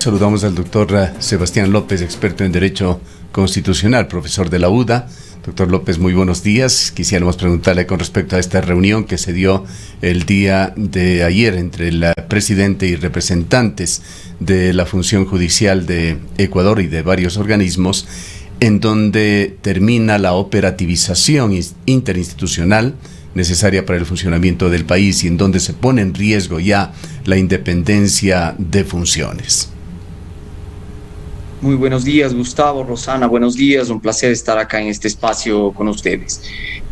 Saludamos al doctor Sebastián López, experto en Derecho Constitucional, profesor de la UDA. Doctor López, muy buenos días. Quisiéramos preguntarle con respecto a esta reunión que se dio el día de ayer entre el presidente y representantes de la función judicial de Ecuador y de varios organismos, en donde termina la operativización interinstitucional necesaria para el funcionamiento del país y en donde se pone en riesgo ya la independencia de funciones. Muy buenos días, Gustavo, Rosana, buenos días, un placer estar acá en este espacio con ustedes.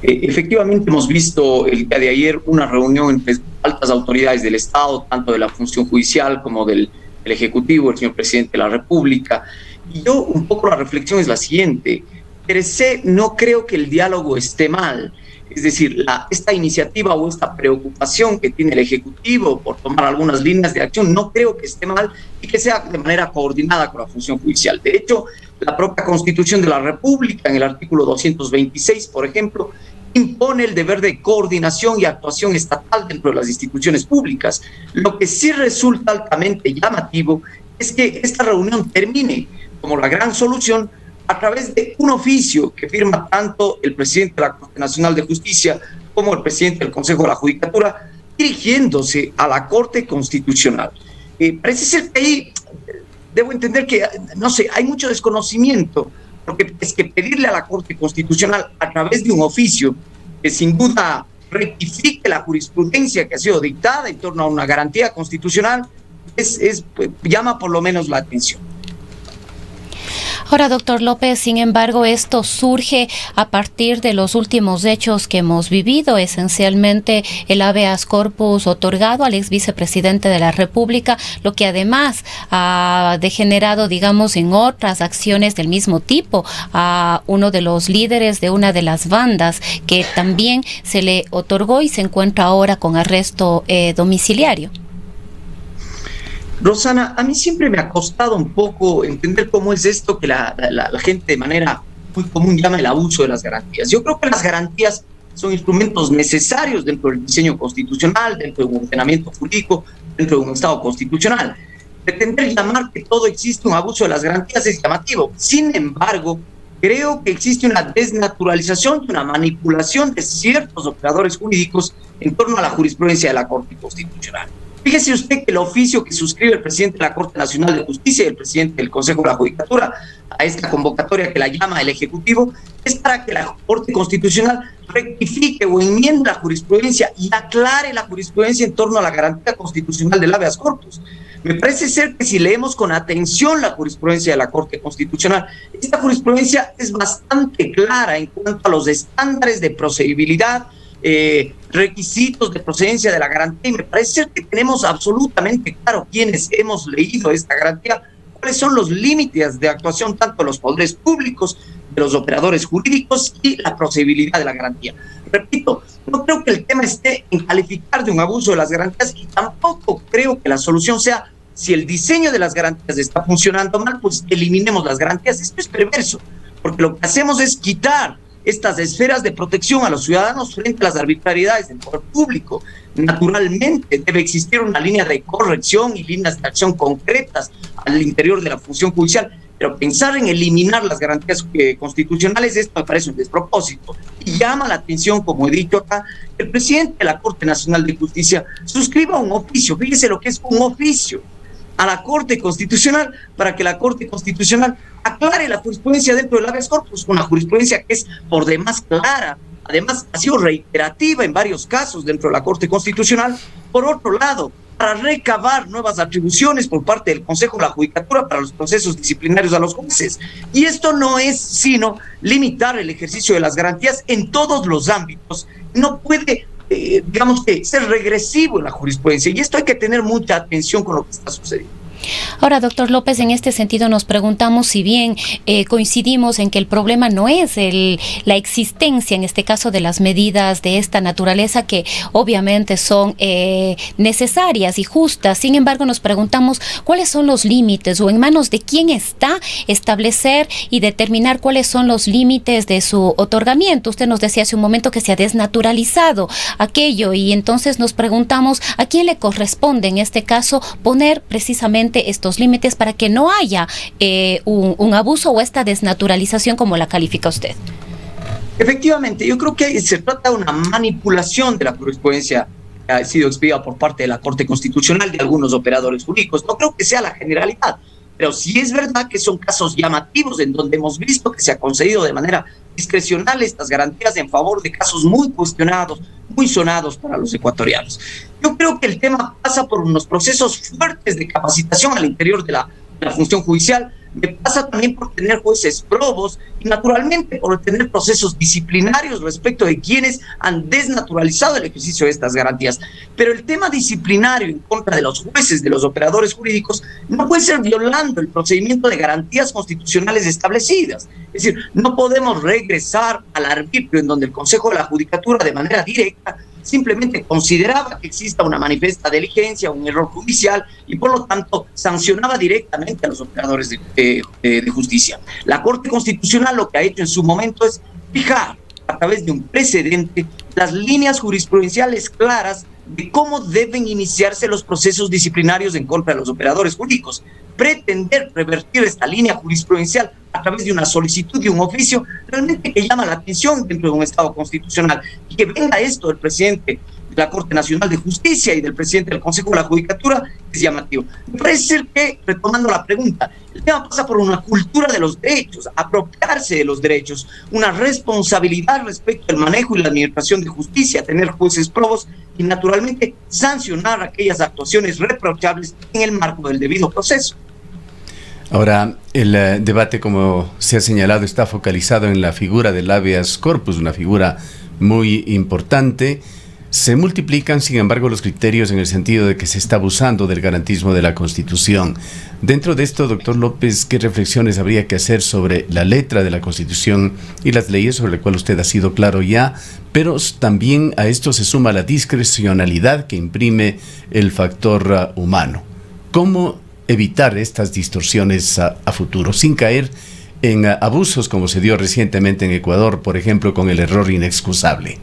Efectivamente hemos visto el día de ayer una reunión entre altas autoridades del Estado, tanto de la función judicial como del Ejecutivo, el señor presidente de la República. Y yo un poco la reflexión es la siguiente: per se no creo que el diálogo esté mal. Es decir, esta iniciativa o esta preocupación que tiene el Ejecutivo por tomar algunas líneas de acción, no creo que esté mal y que sea de manera coordinada con la función judicial. De hecho, la propia Constitución de la República, en el artículo 226, por ejemplo, impone el deber de coordinación y actuación estatal dentro de las instituciones públicas. Lo que sí resulta altamente llamativo es que esta reunión termine como la gran solución a través de un oficio que firma tanto el presidente de la Corte Nacional de Justicia como el presidente del Consejo de la Judicatura, dirigiéndose a la Corte Constitucional. Parece ser que ahí, debo entender que, no sé, hay mucho desconocimiento, porque es que pedirle a la Corte Constitucional a través de un oficio que sin duda rectifique la jurisprudencia que ha sido dictada en torno a una garantía constitucional, llama por lo menos la atención. Ahora, doctor López, sin embargo, esto surge a partir de los últimos hechos que hemos vivido, esencialmente el habeas corpus otorgado al ex vicepresidente de la República, lo que además ha degenerado, digamos, en otras acciones del mismo tipo a uno de los líderes de una de las bandas que también se le otorgó y se encuentra ahora con arresto domiciliario. Rosana, a mí siempre me ha costado un poco entender cómo es esto que la gente de manera muy común llama el abuso de las garantías. Yo creo que las garantías son instrumentos necesarios dentro del diseño constitucional, dentro de un ordenamiento jurídico, dentro de un Estado constitucional. Pretender llamar que todo existe un abuso de las garantías es llamativo. Sin embargo, creo que existe una desnaturalización y una manipulación de ciertos operadores jurídicos en torno a la jurisprudencia de la Corte Constitucional. Fíjese usted que el oficio que suscribe el presidente de la Corte Nacional de Justicia y el presidente del Consejo de la Judicatura a esta convocatoria que la llama el Ejecutivo es para que la Corte Constitucional rectifique o enmiende la jurisprudencia y aclare la jurisprudencia en torno a la garantía constitucional del habeas corpus. Me parece ser que si leemos con atención la jurisprudencia de la Corte Constitucional, esta jurisprudencia es bastante clara en cuanto a los estándares de procedibilidad, requisitos de procedencia de la garantía, y me parece ser que tenemos absolutamente claro quienes hemos leído esta garantía, cuáles son los límites de actuación tanto de los poderes públicos, de los operadores jurídicos y la procedibilidad de la garantía. Repito, no creo que el tema esté en calificar de un abuso de las garantías y tampoco creo que la solución sea, si el diseño de las garantías está funcionando mal, pues eliminemos las garantías. Esto es perverso, porque lo que hacemos es quitar estas esferas de protección a los ciudadanos frente a las arbitrariedades del poder público. Naturalmente debe existir una línea de corrección y líneas de acción concretas al interior de la función judicial, pero pensar en eliminar las garantías constitucionales, esto me parece un despropósito. Y llama la atención, como he dicho acá, que el presidente de la Corte Nacional de Justicia suscriba un oficio, fíjese lo que es un oficio, a la Corte Constitucional para que la Corte Constitucional aclare la jurisprudencia dentro del habeas corpus, una jurisprudencia que es por demás clara, además ha sido reiterativa en varios casos dentro de la Corte Constitucional. Por otro lado, para recabar nuevas atribuciones por parte del Consejo de la Judicatura para los procesos disciplinarios a los jueces. Y esto no es sino limitar el ejercicio de las garantías en todos los ámbitos. No puede digamos que ser regresivo en la jurisprudencia, y esto hay que tener mucha atención con lo que está sucediendo. Ahora, doctor López, en este sentido nos preguntamos si bien coincidimos en que el problema no es la existencia, en este caso, de las medidas de esta naturaleza, que obviamente son necesarias y justas. Sin embargo, nos preguntamos cuáles son los límites o en manos de quién está establecer y determinar cuáles son los límites de su otorgamiento. Usted nos decía hace un momento que se ha desnaturalizado aquello, y entonces nos preguntamos a quién le corresponde en este caso poner precisamente justamente estos límites para que no haya un abuso o esta desnaturalización como la califica usted? Efectivamente, yo creo que se trata de una manipulación de la jurisprudencia que ha sido expedida por parte de la Corte Constitucional de algunos operadores jurídicos. No creo que sea la generalidad, pero sí es verdad que son casos llamativos en donde hemos visto que se ha concedido de manera discrecional estas garantías en favor de casos muy cuestionados, muy sonados para los ecuatorianos. Yo creo que el tema pasa por unos procesos fuertes de capacitación al interior de la función judicial. Me pasa también por tener jueces probos y naturalmente por tener procesos disciplinarios respecto de quienes han desnaturalizado el ejercicio de estas garantías. Pero el tema disciplinario en contra de los jueces, de los operadores jurídicos, no puede ser violando el procedimiento de garantías constitucionales establecidas. Es decir, no podemos regresar al arbitrio en donde el Consejo de la Judicatura de manera directa simplemente consideraba que exista una manifiesta diligencia, un error judicial y por lo tanto sancionaba directamente a los operadores de justicia. La Corte Constitucional lo que ha hecho en su momento es fijar a través de un precedente las líneas jurisprudenciales claras de cómo deben iniciarse los procesos disciplinarios en contra de los operadores jurídicos. Pretender revertir esta línea jurisprudencial a través de una solicitud y un oficio realmente que llama la atención dentro de un Estado constitucional, y que venga esto del presidente de la Corte Nacional de Justicia y del presidente del Consejo de la Judicatura es llamativo. Me parece ser que, retomando la pregunta, el tema pasa por una cultura de los derechos, apropiarse de los derechos, una responsabilidad respecto al manejo y la administración de justicia, tener jueces probos y naturalmente sancionar aquellas actuaciones reprochables en el marco del debido proceso. Ahora, el debate, como se ha señalado, está focalizado en la figura del habeas corpus, una figura muy importante. Se multiplican, sin embargo, los criterios en el sentido de que se está abusando del garantismo de la Constitución. Dentro de esto, doctor López, ¿qué reflexiones habría que hacer sobre la letra de la Constitución y las leyes, sobre las cuales usted ha sido claro ya? Pero también a esto se suma la discrecionalidad que imprime el factor humano. ¿Cómo evitar estas distorsiones a futuro, sin caer en abusos como se dio recientemente en Ecuador, por ejemplo, con el error inexcusable?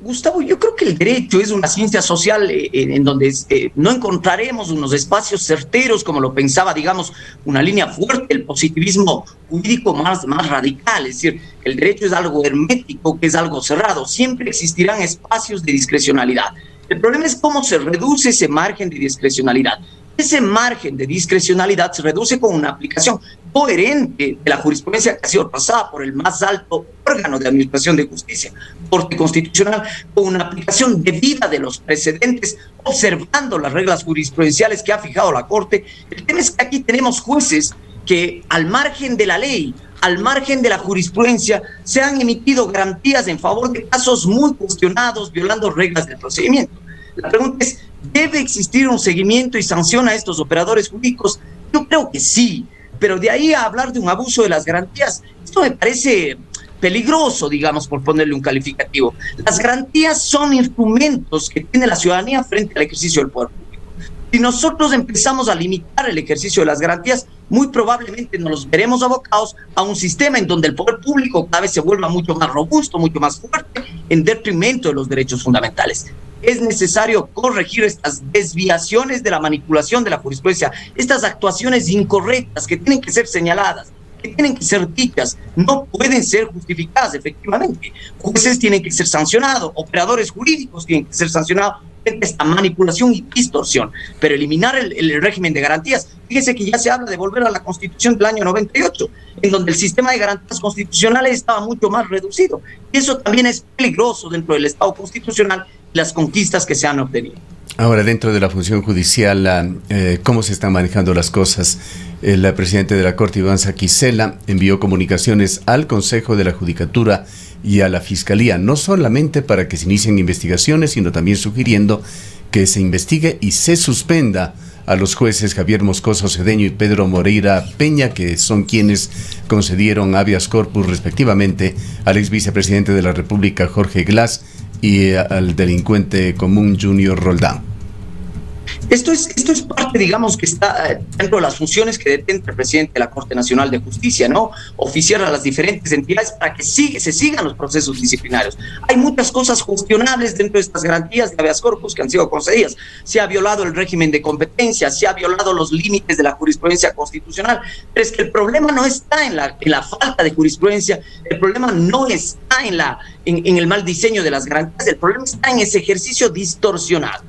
Gustavo, yo creo que el derecho es una ciencia social en donde no encontraremos unos espacios certeros como lo pensaba, digamos, una línea fuerte, el positivismo jurídico más radical. Es decir, el derecho es algo hermético, que es algo cerrado. Siempre existirán espacios de discrecionalidad. El problema es cómo se reduce ese margen de discrecionalidad. Ese margen de discrecionalidad se reduce con una aplicación coherente de la jurisprudencia que ha sido pasada por el más alto órgano de administración de justicia, Corte Constitucional, con una aplicación debida de los precedentes, observando las reglas jurisprudenciales que ha fijado la Corte. El tema es que aquí tenemos jueces que, al margen de la ley, al margen de la jurisprudencia, se han emitido garantías en favor de casos muy cuestionados, violando reglas del procedimiento. La pregunta es, ¿debe existir un seguimiento y sanción a estos operadores jurídicos? Yo creo que sí, pero de ahí a hablar de un abuso de las garantías, esto me parece peligroso, digamos, por ponerle un calificativo. Las garantías son instrumentos que tiene la ciudadanía frente al ejercicio del poder público. Si nosotros empezamos a limitar el ejercicio de las garantías, muy probablemente nos veremos abocados a un sistema en donde el poder público cada vez se vuelva mucho más robusto, mucho más fuerte, en detrimento de los derechos fundamentales. Es necesario corregir estas desviaciones de la manipulación de la jurisprudencia, estas actuaciones incorrectas que tienen que ser señaladas, que tienen que ser dichas, no pueden ser justificadas efectivamente. Jueces tienen que ser sancionados, operadores jurídicos tienen que ser sancionados frente a esta manipulación y distorsión, pero eliminar el régimen de garantías. Fíjese que ya se habla de volver a la Constitución del año 98, en donde el sistema de garantías constitucionales estaba mucho más reducido. Y eso también es peligroso dentro del Estado constitucional y las conquistas que se han obtenido. Ahora, dentro de la función judicial, ¿cómo se están manejando las cosas? El presidente de la Corte, Iván Saquicela, envió comunicaciones al Consejo de la Judicatura y a la Fiscalía, no solamente para que se inicien investigaciones, sino también sugiriendo que se investigue y se suspenda a los jueces Javier Moscoso Cedeño y Pedro Moreira Peña, que son quienes concedieron habeas corpus respectivamente al ex vicepresidente de la República, Jorge Glass, y al delincuente común Junior Roldán. Esto es parte, digamos, que está dentro de las funciones que detenta el presidente de la Corte Nacional de Justicia, ¿no? Oficiar a las diferentes entidades para que se sigan los procesos disciplinarios. Hay muchas cosas cuestionables dentro de estas garantías de habeas corpus que han sido concedidas. Se ha violado el régimen de competencia, se ha violado los límites de la jurisprudencia constitucional, pero es que el problema no está en la falta de jurisprudencia, el problema no está en el mal diseño de las garantías, el problema está en ese ejercicio distorsionado.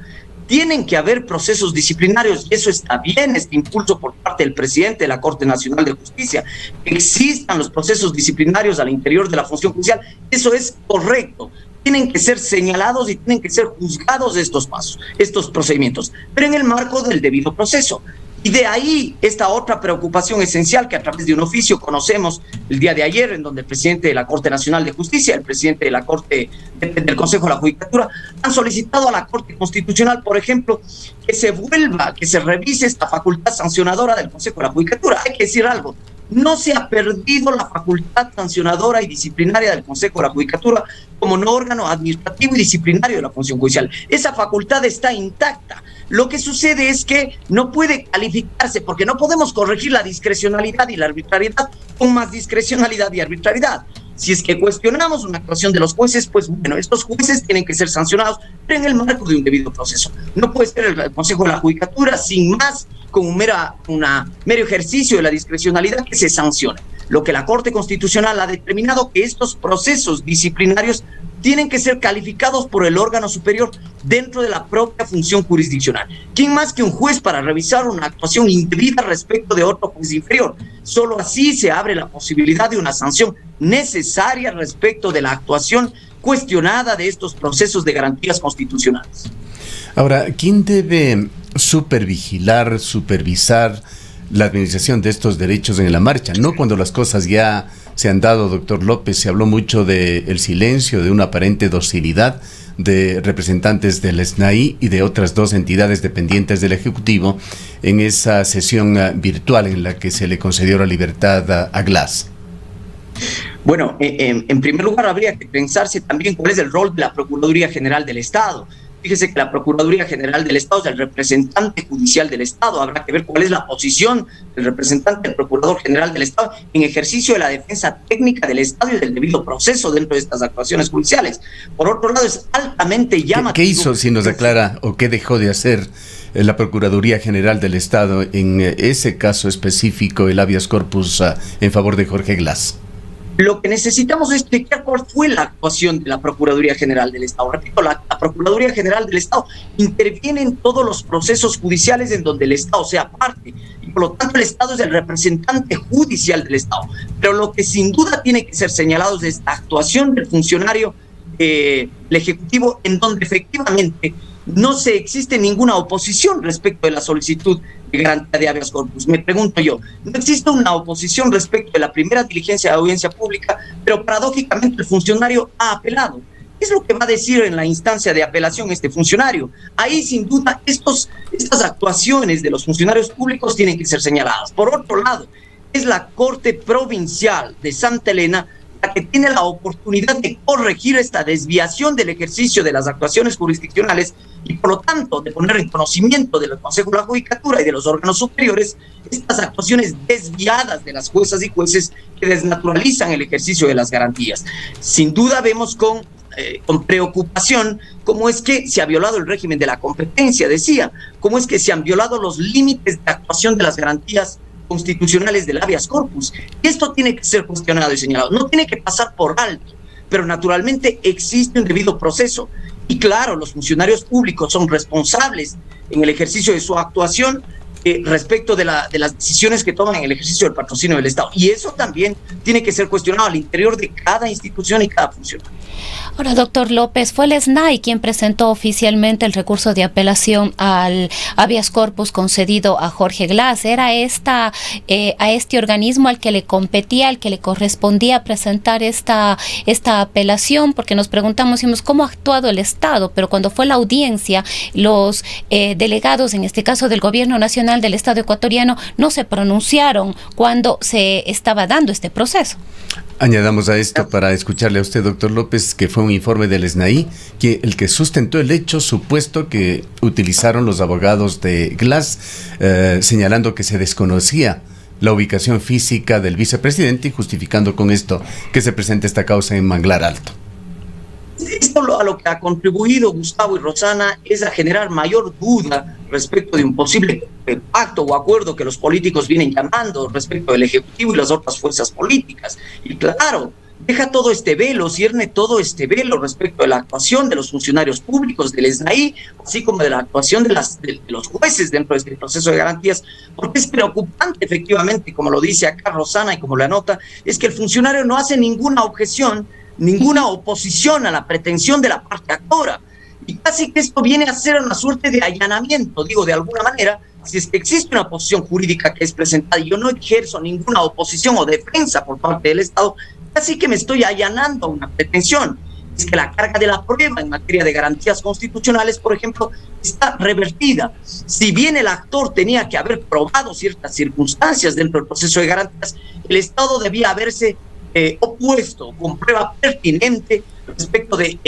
Tienen que haber procesos disciplinarios y eso está bien, este impulso por parte del presidente de la Corte Nacional de Justicia. Existan los procesos disciplinarios al interior de la función judicial, eso es correcto. Tienen que ser señalados y tienen que ser juzgados estos pasos, estos procedimientos, pero en el marco del debido proceso. Y de ahí esta otra preocupación esencial que a través de un oficio conocemos el día de ayer, en donde el presidente de la Corte Nacional de Justicia, el presidente de la Corte del Consejo de la Judicatura, han solicitado a la Corte Constitucional, por ejemplo, que se revise esta facultad sancionadora del Consejo de la Judicatura. Hay que decir algo, no se ha perdido la facultad sancionadora y disciplinaria del Consejo de la Judicatura como un órgano administrativo y disciplinario de la función judicial. Esa facultad está intacta. Lo que sucede es que no puede calificarse, porque no podemos corregir la discrecionalidad y la arbitrariedad con más discrecionalidad y arbitrariedad. Si es que cuestionamos una actuación de los jueces, pues bueno, estos jueces tienen que ser sancionados, pero en el marco de un debido proceso. No puede ser el Consejo de la Judicatura sin más, con un mero ejercicio de la discrecionalidad que se sancione. Lo que la Corte Constitucional ha determinado que estos procesos disciplinarios tienen que ser calificados por el órgano superior dentro de la propia función jurisdiccional. ¿Quién más que un juez para revisar una actuación indebida respecto de otro juez inferior? Solo así se abre la posibilidad de una sanción necesaria respecto de la actuación cuestionada de estos procesos de garantías constitucionales. Ahora, ¿quién debe supervisar la administración de estos derechos en la marcha? No cuando las cosas ya se han dado, doctor López. Se habló mucho del silencio, de una aparente docilidad de representantes del SNAI y de otras dos entidades dependientes del Ejecutivo en esa sesión virtual en la que se le concedió la libertad a Glass. Bueno, en primer lugar habría que pensarse también cuál es el rol de la Procuraduría General del Estado. Fíjese que la Procuraduría General del Estado es el representante judicial del Estado. Habrá que ver cuál es la posición del representante del Procurador General del Estado en ejercicio de la defensa técnica del Estado y del debido proceso dentro de estas actuaciones judiciales. Por otro lado, es altamente llamativo. ¿Qué hizo, si nos aclara, o qué dejó de hacer la Procuraduría General del Estado en ese caso específico, el habeas corpus en favor de Jorge Glass? Lo que necesitamos es explicar cuál fue la actuación de la Procuraduría General del Estado. Repito, la Procuraduría General del Estado interviene en todos los procesos judiciales en donde el Estado sea parte, y por lo tanto el Estado es el representante judicial del Estado. Pero lo que sin duda tiene que ser señalado es la actuación del funcionario el Ejecutivo, en donde efectivamente no existe ninguna oposición respecto de la solicitud de garantía de habeas corpus. Me pregunto yo, no existe una oposición respecto de la primera diligencia de audiencia pública, pero paradójicamente el funcionario ha apelado. ¿Qué es lo que va a decir en la instancia de apelación este funcionario? Ahí sin duda estas actuaciones de los funcionarios públicos tienen que ser señaladas. Por otro lado, es la Corte Provincial de Santa Elena la que tiene la oportunidad de corregir esta desviación del ejercicio de las actuaciones jurisdiccionales y por lo tanto de poner en conocimiento del Consejo de la Judicatura y de los órganos superiores estas actuaciones desviadas de las juezas y jueces que desnaturalizan el ejercicio de las garantías. Sin duda vemos con preocupación cómo es que se ha violado el régimen de la competencia, decía, cómo es que se han violado los límites de actuación de las garantías constitucionales del habeas corpus. Y esto tiene que ser cuestionado y señalado. No tiene que pasar por alto, pero naturalmente existe un debido proceso. Y claro, los funcionarios públicos son responsables en el ejercicio de su actuación respecto de las decisiones que toman en el ejercicio del patrocinio del Estado. Y eso también tiene que ser cuestionado al interior de cada institución y cada funcionario. Ahora, doctor López, fue el SNAI quien presentó oficialmente el recurso de apelación al habeas corpus concedido a Jorge Glass. ¿Era a este organismo al que le competía, al que le correspondía presentar esta apelación? Porque nos preguntamos, ¿cómo ha actuado el Estado? Pero cuando fue la audiencia, los delegados, en este caso del Gobierno Nacional, Constitucional del Estado ecuatoriano no se pronunciaron cuando se estaba dando este proceso. Añadamos a esto, para escucharle a usted, doctor López, que fue un informe del SNAI el que sustentó el hecho supuesto que utilizaron los abogados de Glass, señalando que se desconocía la ubicación física del vicepresidente y justificando con esto que se presente esta causa en Manglar Alto. Esto a lo que ha contribuido Gustavo y Rosana es a generar mayor duda respecto de un posible pacto o acuerdo que los políticos vienen llamando respecto del Ejecutivo y las otras fuerzas políticas. Y claro, deja todo este velo, cierne todo este velo respecto de la actuación de los funcionarios públicos del SNAI, así como de la actuación de los jueces dentro de este proceso de garantías, porque es preocupante efectivamente, como lo dice acá Rosana y como lo anota, es que el funcionario no hace ninguna objeción, ninguna oposición a la pretensión de la parte actora. Y casi que esto viene a ser una suerte de allanamiento, digo, de alguna manera, si es que existe una posición jurídica que es presentada y yo no ejerzo ninguna oposición o defensa por parte del Estado, casi que me estoy allanando a una pretensión. Es que la carga de la prueba en materia de garantías constitucionales, por ejemplo, está revertida. Si bien el actor tenía que haber probado ciertas circunstancias dentro del proceso de garantías, el Estado debía haberse opuesto con prueba pertinente respecto de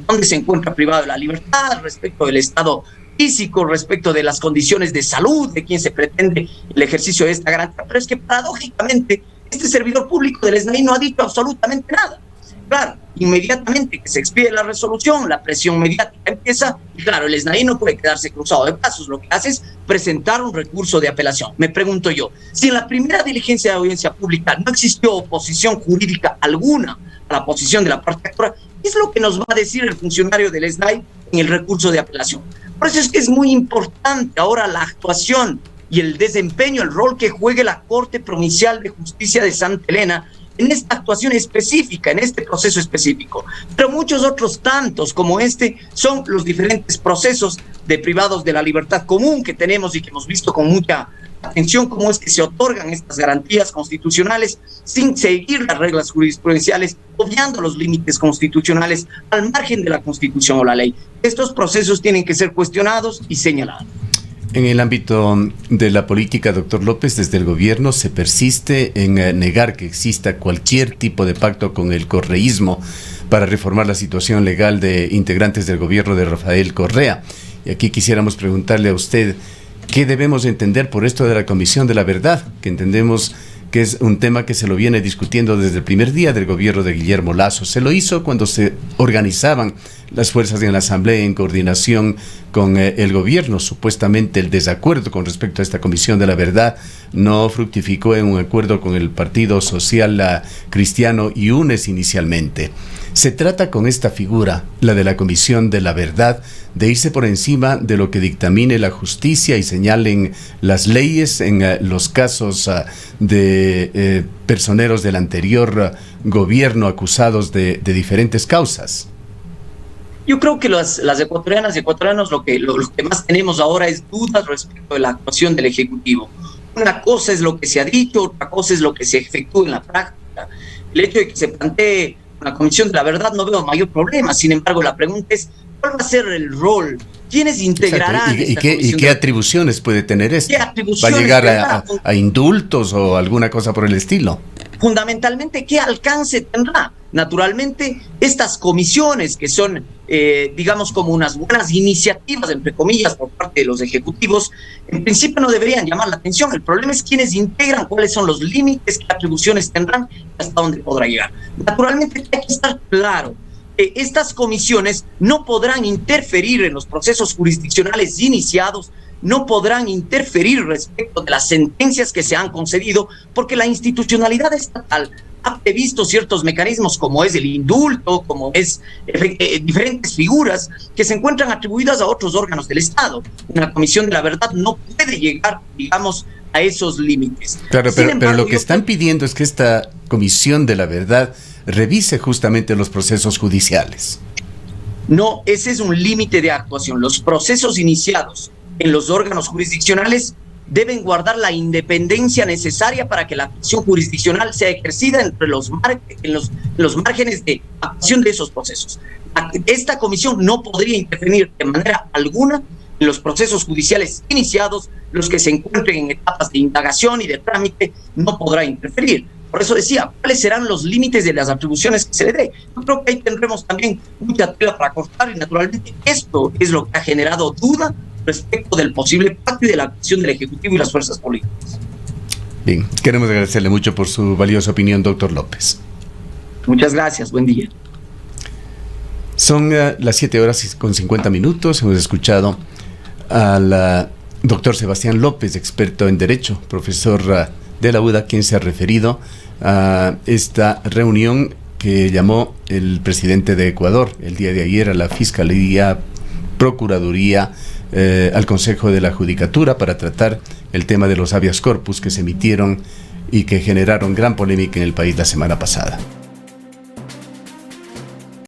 dónde se encuentra privado de la libertad, respecto del estado físico, respecto de las condiciones de salud de quien se pretende el ejercicio de esta garantía. Pero es que paradójicamente este servidor público del SNAI no ha dicho absolutamente nada. Claro, inmediatamente que se expide la resolución, la presión mediática empieza, y claro, el SNAI no puede quedarse cruzado de brazos, lo que hace es presentar un recurso de apelación. Me pregunto yo, si en la primera diligencia de audiencia pública no existió oposición jurídica alguna a la posición de la parte actora, ¿qué es lo que nos va a decir el funcionario del SNAI en el recurso de apelación? Por eso es que es muy importante ahora la actuación y el desempeño, el rol que juegue la Corte Provincial de Justicia de Santa Elena en esta actuación específica, en este proceso específico. Pero muchos otros tantos como este son los diferentes procesos de privados de la libertad común que tenemos y que hemos visto con mucha atención cómo es que se otorgan estas garantías constitucionales sin seguir las reglas jurisprudenciales, obviando los límites constitucionales al margen de la Constitución o la ley. Estos procesos tienen que ser cuestionados y señalados. En el ámbito de la política, doctor López, desde el gobierno se persiste en negar que exista cualquier tipo de pacto con el correísmo para reformar la situación legal de integrantes del gobierno de Rafael Correa. Y aquí quisiéramos preguntarle a usted, ¿qué debemos entender por esto de la Comisión de la Verdad? Que entendemos que es un tema que se lo viene discutiendo desde el primer día del gobierno de Guillermo Lasso. Se lo hizo cuando se organizaban las fuerzas en la Asamblea en coordinación con el gobierno. Supuestamente el desacuerdo con respecto a esta Comisión de la Verdad no fructificó en un acuerdo con el Partido Social Cristiano y UNES inicialmente. Se trata con esta figura, la de la Comisión de la Verdad, de irse por encima de lo que dictamine la justicia y señalen las leyes en los casos de personeros del anterior gobierno acusados de diferentes causas. Yo creo que las ecuatorianas y ecuatorianos lo que más tenemos ahora es dudas respecto de la actuación del Ejecutivo. Una cosa es lo que se ha dicho, otra cosa es lo que se efectúa en la práctica. El hecho de que se plantee una Comisión de la Verdad no veo mayor problema. Sin embargo, la pregunta es, ¿cuál va a ser el rol? ¿Quiénes integrarán esta comisión? ¿Y qué atribuciones puede tener esto? ¿Va a llegar a indultos o alguna cosa por el estilo? Fundamentalmente, ¿qué alcance tendrá? Naturalmente, estas comisiones que son, digamos, como unas buenas iniciativas, entre comillas, por parte de los ejecutivos, en principio no deberían llamar la atención. El problema es quiénes integran, cuáles son los límites, qué atribuciones tendrán y hasta dónde podrá llegar. Naturalmente, hay que estar claro. Estas comisiones no podrán interferir en los procesos jurisdiccionales iniciados, no podrán interferir respecto de las sentencias que se han concedido, porque la institucionalidad estatal ha previsto ciertos mecanismos como es el indulto, como es diferentes figuras que se encuentran atribuidas a otros órganos del Estado. Una Comisión de la Verdad no puede llegar, digamos, a esos límites. Claro, pero lo que están pidiendo es que esta Comisión de la Verdad revise justamente los procesos judiciales. No, ese es un límite de actuación. Los procesos iniciados en los órganos jurisdiccionales deben guardar la independencia necesaria para que la acción jurisdiccional sea ejercida en los márgenes de acción de esos procesos. Esta comisión no podría intervenir de manera alguna en los procesos judiciales iniciados, los que se encuentren en etapas de indagación y de trámite, no podrá interferir. Por eso decía, ¿cuáles serán los límites de las atribuciones que se le dé? Yo creo que ahí tendremos también mucha tela para cortar y naturalmente esto es lo que ha generado duda respecto del posible pacto y de la acción del Ejecutivo y las fuerzas políticas. Bien, queremos agradecerle mucho por su valiosa opinión, doctor López. Muchas gracias, buen día. Son las 7:50. Hemos escuchado al doctor Sebastián López, experto en Derecho, profesor de la UDA, quien se ha referido a esta reunión que llamó el presidente de Ecuador el día de ayer a la Fiscalía, Procuraduría, al Consejo de la Judicatura para tratar el tema de los habeas corpus que se emitieron y que generaron gran polémica en el país la semana pasada.